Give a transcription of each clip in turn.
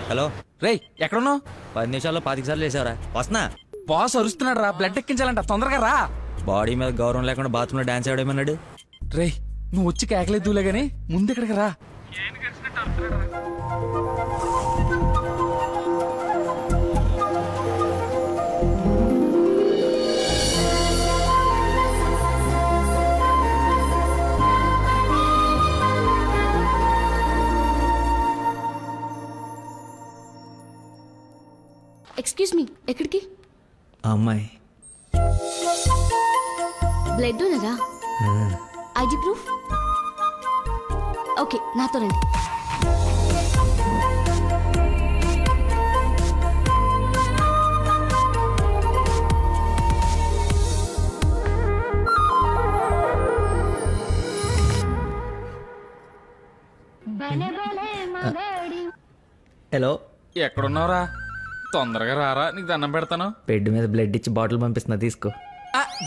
Hello రేయ్ ఎక్కడున్నావు? 10 నిమిషాల్లో 25 సార్లు వేసావరా? వస్తున్నా. బాస్ అరుస్తున్నాడు రా, బ్లడ్ ఎక్కించాలంట, తొందరగా రా. బాడీ మీద గౌరవం లేకుండా బాత్రూంలో డాన్స్ ఆడేమన్నాడు. రేయ్ నువ్వు వచ్చి కేకలేదులే గానీ ముందు ఇక్కడికి రా. ఎక్స్క్యూజ్ మీ, ఎక్కడికి? అమ్మాయి బ్లడ్ ఉన్నదా? ID proof? ఓకే, నాతో రండి. హలో, ఎక్కడున్నావురా? తొందరగా రారా, నీకు దండం పెడతాను. బెడ్ మీద బ్లడ్ ఇచ్చి బాటిల్ పంపిస్తున్నా, తీసుకో.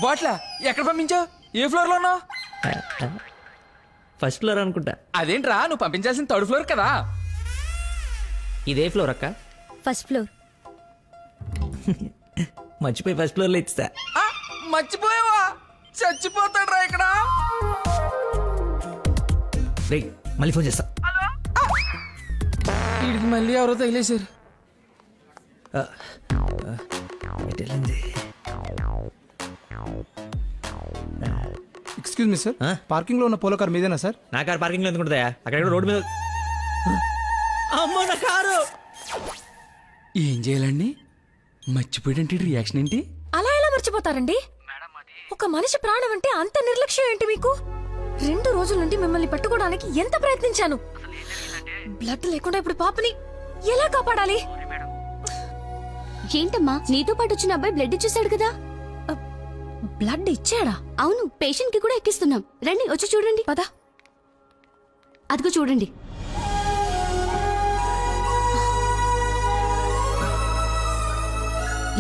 బాట్లా ఎక్కడ పంపించావు? ఏ ఫ్లోర్ లో ఉన్నావు? ఫస్ట్ ఫ్లోర్ అనుకుంటా. అదేంట్రా, నువ్వు పంపించాల్సిన 3rd ఫ్లోర్ కదా. ఇదే ఫ్లోర్ అక్క? First floor. మర్చిపోయి ఫస్ట్ ఫ్లోర్ లో ఇచ్చా. మర్చిపోయావా? చచ్చిపోతాడు రా ఇక్కడ. రేయ్ మళ్ళీ ఫోన్ చేస్తా. వీడికి మళ్ళీ ఎవరో తగిలేశారు. ఎక్స్క్యూజ్ మీ సార్, పార్కింగ్ లో ఉన్న పోలో కార్ మీదేనా సార్? నా కారు పార్కింగ్ లో ఎందుకుంటుందా? అక్కడ రోడ్డు మీద. అమ్మో నా కారు! ఏం చేయాలండి? మర్చిపోయాడంటే రియాక్షన్ ఏంటి? అలా ఎలా మర్చిపోతారండి? ఒక మనిషి ప్రాణం అంటే అంత నిర్లక్ష్యం ఏంటి మీకు? 2 రోజుల నుండి మిమ్మల్ని పట్టుకోవడానికి ఎంత ప్రయత్నించాను. బ్లడ్ లేకుండా ఇప్పుడు పాపని ఎలా కాపాడాలి? ఏంటమ్మా, నీతో పాటు వచ్చిన అబ్బాయి బ్లడ్ ఇచ్చేసాడు కదా? బ్లడ్ ఇచ్చాడా? అవును, పేషెంట్ కి కూడా ఎక్కిస్తున్నాం. రండి, వచ్చి చూడండి. పద. అదిగో చూడండి.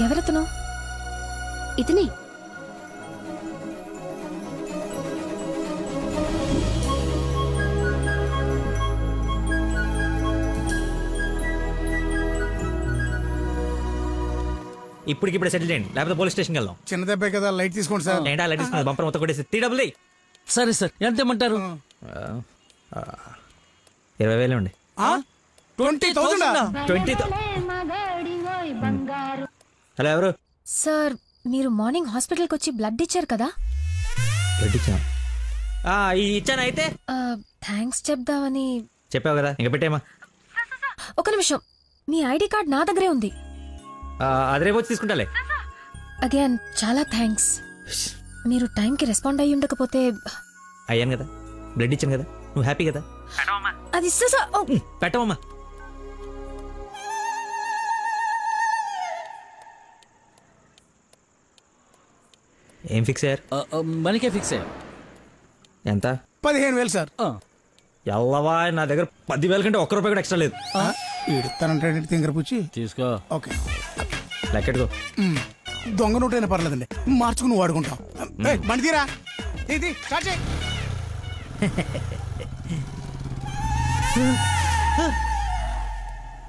ఎవరతను? ఇతనే. ఇప్పటికిప్పుడే సెటిల్ చేయండి, లేకపోతే పోలీస్ స్టేషన్కి వెళ్దాం. చిన్న దెబ్బే కదా, లైట్ తీసుకోండి సార్. ఏంటా లైట్ తీసుకున్నది? బంపర్ మొత్తం కొట్టేసి 3 డబ్బులు. సరే సార్, ఎంత ఇమ్మంటారు? 20,000 అండి. 20,000? 20,000. హలో, ఎవరు? సార్, మీరు మార్నింగ్ హాస్పిటల్కి వచ్చి బ్లడ్ ఇచ్చారు కదా? బ్లడ్ ఇచ్చాను. ఇచ్చాను. అయితే థ్యాంక్స్ చెప్దామని. చెప్పావు కదా, ఇంకా పెట్టేమా. ఒక నిమిషం, మీ ఐడి కార్డ్ నా దగ్గరే ఉంది. అది రేపు వచ్చి తీసుకుంటాలే. అగైన్ చాలా థ్యాంక్స్. మీరు టైంకి రెస్పాండ్ అయ్యి ఉండకపోతే. అయ్యాను కదా, బ్లడ్ ఇచ్చాను కదా, నువ్వు హ్యాపీ కదా. అది పెట్టవమ్మా. ఏం ఫిక్స్ అయ్యారు? మనకే ఫిక్స్ అయ్యారు. ఎంత? 15,000 సార్. ఎల్లవా, నా దగ్గర 10,000 కంటే ఒక్క రూపాయి కూడా ఎక్స్ట్రా లేదు. ఇడతానంటే తింగర పుచ్చి తీసుకో. ఓకే, లెక్కెట్టుకో. దొంగ నోట్ అయినా పర్లేదండి, మార్చుకుని వాడుకుంటాం. బండి తీరా, ఇది స్టార్ట్ చేయి.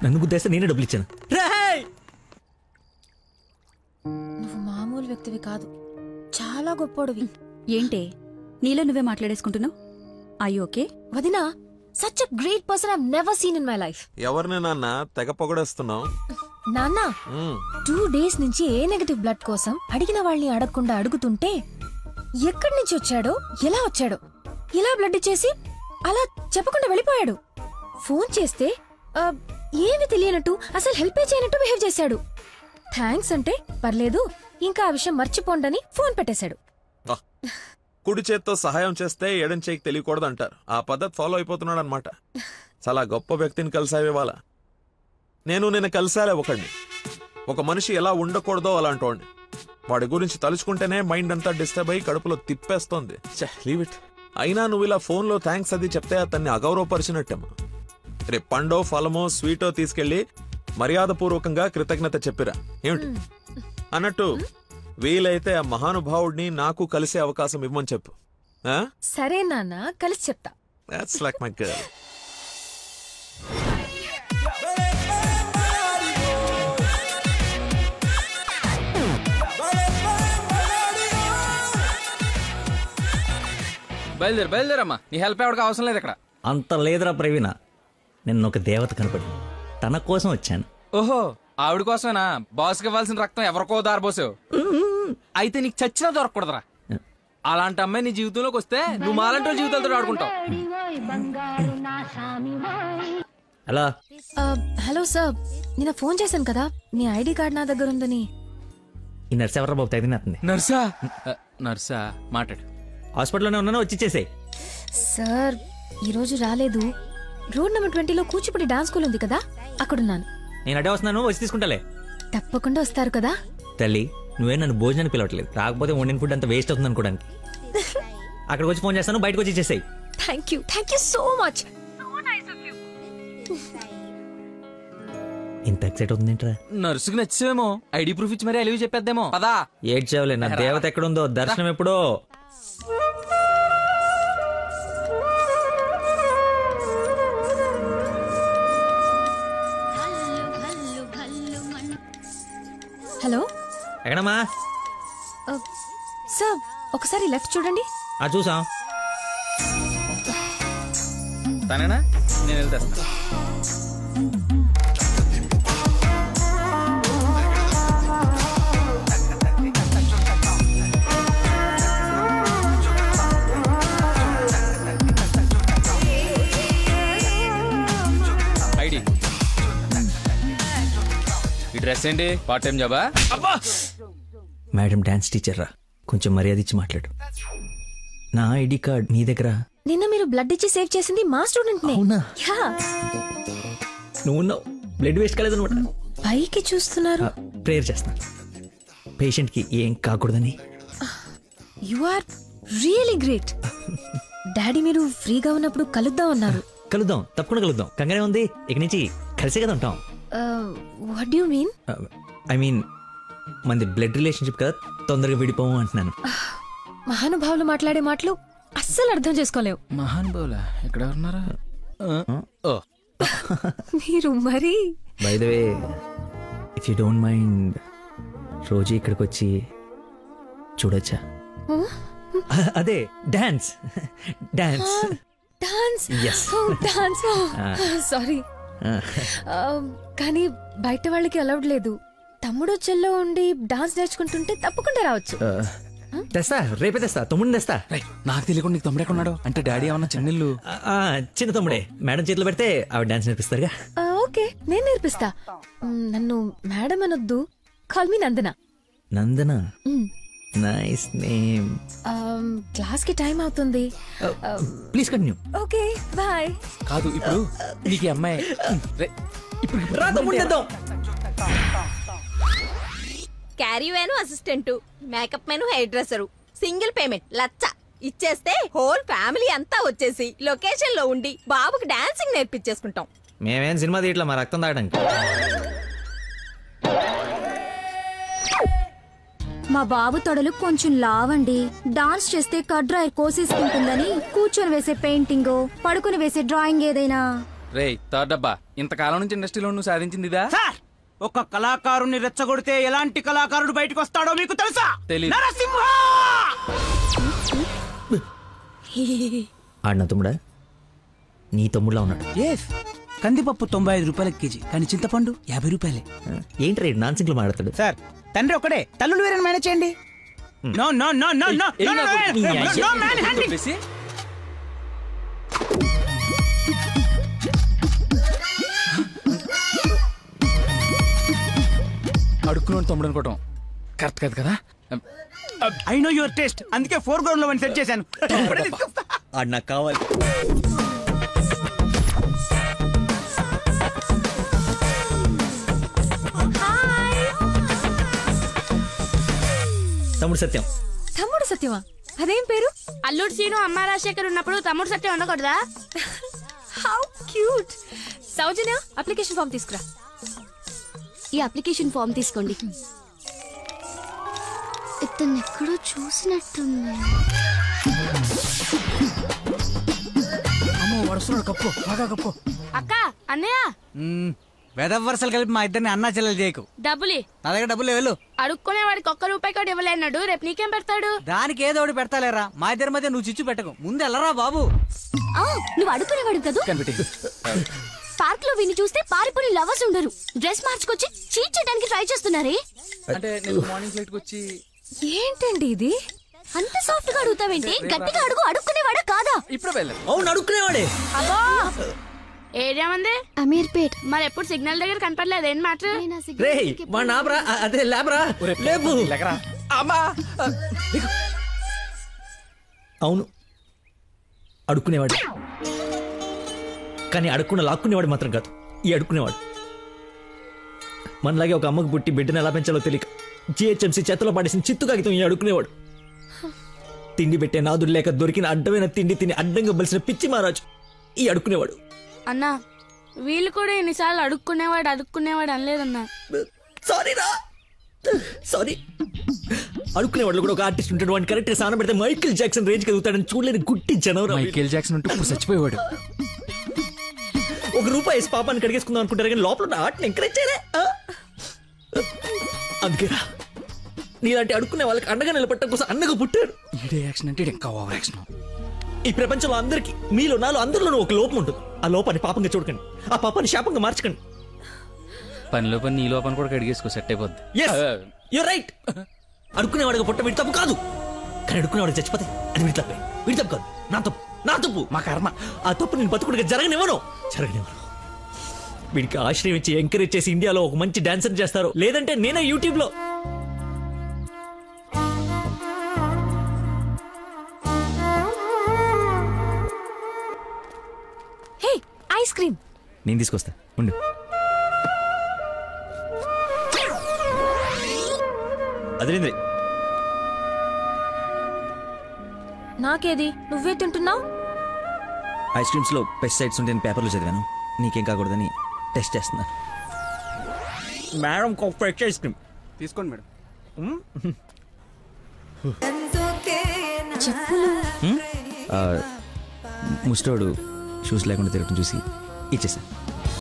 నన్ను గుద్దేస్తే నేనే డబ్బులు ఇచ్చాను. నువ్వు మామూలు వ్యక్తివి కాదు, చాలా గొప్పోడివి. ఏంటే నీలో నువ్వే మాట్లాడేసుకుంటున్నావు? I okay? వదినా, such a great person I have never seen in my life. ఎవరిని నాన్న తెగ పొగడేస్తున్నావు? నాన్న, 2 days నుంచి ఏ నెగటివ్ బ్లడ్ కోసం అడిగిన వాళ్ళని అడగకుండా అడుగుతుంటే ఎక్కడి నుంచి వచ్చాడో, ఎలా వచ్చాడో, ఇలా బ్లడ్ ఇచ్చేసి అలా చెప్పకుండా వెళ్ళిపోయాడు. ఫోన్ చేస్తే ఏమి తెలియనట్టు, అసలు హెల్ప్ చేయనట్టు బిహేవ్ చేశాడు. థ్యాంక్స్ అంటే పర్లేదు, ఇంకా ఆ విషయం మర్చిపోండని ఫోన్ పెట్టేశాడు. కుడి చేత్తో సహాయం చేస్తే ఎడం చేయికి తెలియకూడదు అంటారు. ఆ పద్ధతి ఫాలో అయిపోతున్నాడు అనమాట. చాలా గొప్ప వ్యక్తిని కలిసావే వాళ్ళ. నేను నిన్న కలిసాలే ఒకడిని. ఒక మనిషి ఎలా ఉండకూడదో అలాంటి వాడిని. వాడి గురించి తలుచుకుంటేనే మైండ్ అంతా డిస్టర్బ్ అయ్యి కడుపులో తిప్పేస్తోంది. Leave it. అయినా నువ్వు ఇలా ఫోన్లో థ్యాంక్స్ అది చెప్తే అతన్ని అగౌరవపరిచినట్టేమో. రేపు పండో ఫలమో స్వీటో తీసుకెళ్లి మర్యాదపూర్వకంగా కృతజ్ఞత చెప్పిరా. ఏమిటి అన్నట్టు వీలైతే ఆ మహానుభావుడిని నాకు కలిసే అవకాశం ఇవ్వమని చెప్పు. సరే నాన్న, కలిసి చెప్తా. That's like my girl. బయలుదేరమ్మా. నీ హెల్ప్ ఎవరికి అవసరం లేదు ఇక్కడ. అంత లేదురా ప్రవీణ, నిన్న ఒక దేవత కనపడి తన కోసం వచ్చాను. ఓహో, ఆవిడ కోసమేనా? బాస్కి ఇవ్వాల్సిన రక్తం ఎవరికో దారిపోసావు. అయితే నీకు చచ్చినా దొరకకూడదురా. అలాంటి అమ్మాయి నీ జీవితంలోకి వస్తే నువ్వు మాలంటి వాళ్ళ జీవితాలతో ఆడుకుంటావు. అలా హలో సార్, నిన్న ఫోన్ చేశాను కదా, మీ ఐడి కార్డ్ నా దగ్గర ఉందని. ఈ నర్స్ ఎవరా బాబు తగినట్టుంది? నర్సా మాట్లాడు. హాస్పిటల్లోనే ఉన్నాను, వచ్చి ఇచ్చేసేయ్. సార్ ఈరోజు రాలేదు. రోడ్ నెంబర్ 20లో కూచిపూడి డాన్స్ స్కూల్ ఉంది కదా, అక్కడున్నాను. నేను అడే వస్తున్నాను, వచ్చి తీసుకుంటాలే. తప్పకుండా వస్తారు కదా. తల్లి, నువ్వే నన్ను భోజనానికి పిలవట్లేదు, రాకపోతే వండిన ఫుడ్ అంత వేస్ట్ అవుతుంది అనుకోడానికి. అక్కడికి వచ్చి ఫోన్ చేస్తాను, బయటకు వచ్చి ఇచ్చేసేయ్. Thank you so much. ఇంత ఎక్సైట్ అవుతుందేంట్రా? నర్సుకి నచ్చేమో, ఐడి ప్రూఫ్ ఇచ్చి మరీ అలివి చెప్పేద్దేమో. పదా ఏడ్చేవలే, నా దేవత ఎక్కడుందో, దర్శనం ఎప్పుడో. హలో ఎక్కడమ్మా? సార్ ఒకసారి లెఫ్ట్ చూడండి. చూసాం. తనేనా? నేను వెళ్తేస్తా. ఐడి, ఈ డ్రెస్ ఏంటి? పార్ట్ టైం జాబా? మేడం డాన్స్ టీచర్ రా, కొంచెం మర్యాద ఇచ్చి మాట్లాడు. నా ఐడి కార్డ్ నీ దగ్గర? నిన్న మీరు బ్లడ్ ఇచ్చి సేవ్ చేసింది మా స్టూడెంట్ నే. అవునా? యా. నువ్వు బ్లడ్ వేస్ట్ కాలేదు అనమాట. పైకి చూస్తున్నారు. ప్రేయర్ చేస్తున్నా, పేషెంట్ కి ఏం కాకూడదని. You are really great. Daddy మీరు ఫ్రీగా ఉన్నప్పుడు కలుద్దాం అన్నారు. కలుద్దాం, తప్పకుండా కలుద్దాం. కంగానే ఉంది, ఇక నుంచి కలిసే కదా ఉంటాం. What do you mean? I mean మనది బ్లడ్ రిలేషన్షిప్ కదా, తొందరగా విడిపోము అంటున్నాను. మహానుభావులు మాట్లాడే మాటలు అస్సలు అర్థం చేసుకోలేవు. మహానుభావులా? ఎక్కడ ఉన్నారా? మీరు మరి. By the way, if you don't mind, రోజు ఇక్కడికి వచ్చి చూడొచ్చా? అదే dance. Dance dance. Yes. Dance. Sorry, కానీ బయట వాళ్ళకి అలౌడ్ లేదు. తమ్ముడు చెల్లో ఉండి డాన్స్ నేర్చుకుంటుంటే తప్పకుండా రావచ్చు. తెస్తా, రేపే తెస్తా, తమ్ముడిని తెస్తా. నాకు తెలియకుండా నీకు తమ్ముడు ఎక్కడున్నాడు? అంటే డాడీ ఏమన్నా చెన్నెళ్ళు? చిన్న తమ్ముడే, మేడం చేతిలో పెడితే ఆవిడ డాన్స్ నేర్పిస్తారుగా. ఓకే, నేను నేర్పిస్తా. నన్ను మేడం అనొద్దు, call me Nandana. Nandana, nice name. Class కి టైం అవుతుంది. Please continue. Okay, bye. కాదు, ఇప్పుడు నీకు ఈ అమ్మాయి రా తమ్ముడిని తెద్దాం. Caravan assistant, makeup man hair dresser, single payment 1,00,000 ఇచ్చేస్తే హోల్ ఫ్యామిలీ అంతా వచ్చేసి లొకేషన్ లో ఉండి బాబుకి డాన్సింగ్ నేర్పించేసుకుంటాం. మేమేం సినిమా తీయట్లా, మా రక్తం తాగడానికి. మా బాబు తొడలు కొంచెం లావండి. డాన్స్ చేస్తే కడ్రాయర్ కోసేసుకుంటుందని కూర్చొని వేసే పెయింటింగ్, పడుకుని వేసే డ్రాయింగ్ ఏదైనా. రే థర్డ్ డబ్బా, ఇంతకాలం నుంచి ఇండస్ట్రీలో నువ్వు సాధించింది ఇదా? సార్, ఒక కళాకారుని రెచ్చగొడితే ఎలాంటి కళాకారుడు బయటకు వస్తాడో మీకు తెలుసా? తెలీదు. నరసింహ! ఆడిన తమ్ముడా? నీ తమ్ముడులా ఉన్నాడు. కందిపప్పు 95 రూపాయల కేజీ, కానీ చింతపండు 50 రూపాయలే. ఏంటి రేట్ నాన్ సింగ్ లో మాట్లాడతాడు? సార్, తండ్రి ఒకడే, తల్లులు వేరే మేనేజ్ చేయండి. No no no no no no manhandling. అడుక్కున్నాడు తమ్ముడు అనుకోవటం కరెక్ట్ కాదు కదా. ఐ నో యువర్ టేస్ట్, అందుకే 4 గ్రౌండ్ లో సెట్ చేశాను. ఆడు నాకు కావాలి. తమ్ముడు సత్యం. తమ్ముడు సత్యమా? అదేం పేరు? అల్లుడు సీను అమ్మ రాజశేఖర్ ఉన్నప్పుడు తమ్ముడు సత్యం ఉండకూడదా? How cute. Soujanya, application form తీసుకురా. ఈ అప్లికేషన్ ఫామ్ తీసుకోండి. ఇతను ఎక్కడో చూసినట్టుంది. అమ్మో, వడుస్తున్నాడు. కప్పు, బాగా కప్పు. అక్క, అన్నయ్య. వెదవరసలు కలిపి మా ఇద్దరిని అన్నా చెల్లెలు చేయకు. డబ్బులి నా దగ్గర డబ్బులు వెళ్ళు. అడుక్కునే వాడికి ₹1 కూడా ఇవ్వలేన్నాడు. రేపు నీకేం పెడతాడు? దానికి ఏదో ఒకటి పెడతాలేరా. మా ఇద్దరి మధ్య నువ్వు చిచ్చు పెట్టకు. ముందు వెళ్ళరా బాబు. నువ్వు అడుక్కునేవాడు కదా. పార్క్ లో విని చూస్తే పారిపోయి లవర్స్ ఉండరు. డ్రెస్ మార్చుకొచ్చి చీట్ చేయడానికి ట్రై చేస్తున్నారే. అంటే నేను మార్నింగ్ ఫ్లైట్ వచ్చి. ఏంటండి ఇది? అంత సాఫ్ట్ గా అడుగుతావేంటి? గట్టిగా అడుగు. అడుక్కునేవాడా కాదా? ఇప్పుడు వెళ్ళాను. అవును అడుక్కునేవాడే. అబ్బో ఏరియా మంది అమీర్పేట్. మరి ఎప్పుడు సిగ్నల్ దగ్గర కనపడలేదు. ఏం మ్యాటర్? రే వాడు నాబ్రా, అదే లేబరా, లేపు. అవును అడుక్కునేవాడు, కానీ అడుక్కున్న లాక్కునేవాడు మాత్రం కాదు. ఈ అడుక్కునేవాడు మనలాగే ఒక అమ్మకు పుట్టి బిడ్డను ఎలా పెంచాలో తెలియక జిహెచ్ఎంసీ చేతిలో పడేసిన చిత్తు కాగితం ఈ అడుక్కునేవాడు. తిండి పెట్టే నాదుడు లేక దొరికిన అడ్డమైన తిండి తిని అడ్డంగా బలిసిన పిచ్చి మహారాజు ఈ అడుక్కునేవాడు. అన్నా వీళ్ళు కూడా ఎన్నిసార్లు అడుక్కునేవాడు అనలేదన్నా. సారీ. అడుక్కునేవాడు కూడా ఒక ఆర్టిస్ట్ ఉంటాడు. వాడిని కరెక్ట్ సాన పెడితే మైకేల్ జాక్సన్ రేంజ్ కదుగుతాడని చూడలేని గుట్టి జనవరం. మైకేల్ జాక్సన్ ఉంటే ఇప్పుడు చచ్చిపోయేవాడు. ₹1 పాపాన్ని కడిగేసుకుందాం అనుకుంటారు కానీ లోపల ఆర్ట్ని ఎంకరేజ్ చేయలే. అందుకేరా నీలాంటి అడుక్కునే వాళ్ళకి అండగా నిలబట్టడం కోసం అన్నగా పుట్టాడు. ఈడే యాక్షన్ అంటే ఇంకా ఓవర్ యాక్షన్. ఈ ప్రపంచంలో అందరికి మీలో నాలో అందరిలోనూ ఒక లోపం ఉంటుంది. ఆ లోపాన్ని పాపంగా చూడకండి, ఆ పాపాన్ని శాపంగా మార్చకండి. పనిలో పని నీ లోపల కూడా కడిగేసుకో, సెట్ అయిపోద్ది. You're right. అడుక్కునేవాడిగా పుట్ట వీడి తప్పు కాదు, కానీ అడుక్కునేవాడికి చచ్చిపోతే అది వీడి తప్పే. వీడి తప్పు కాదు, నా తప్పు, మా కర్మ. ఆ తప్పు నేను బతుకుడిగా జరగనివ్వను. వీడికి ఆశ్రయం ఇచ్చి ఎంకరేజ్ చేసి ఇండియాలో ఒక మంచి డాన్సర్ చేస్తారు, లేదంటే నేనే యూట్యూబ్ లో. ఐస్ క్రీమ్ నేను తీసుకొస్తా ఉండు. అదేంద్రి నాకేది? నువ్వే తింటున్నావు. ఐస్ క్రీమ్స్ లో పెస్టిసైడ్స్ ఉంటే పేపర్లో చదివాను. నీకేం కాకూడదని టెస్ట్ చేస్తున్నా. మేడం ఫ్రెష్ ఐస్ క్రీమ్ తీసుకోండి మేడం. ముస్టోడు షూస్ లేకుండా తిరగటం చూసి ఇచ్చేసా.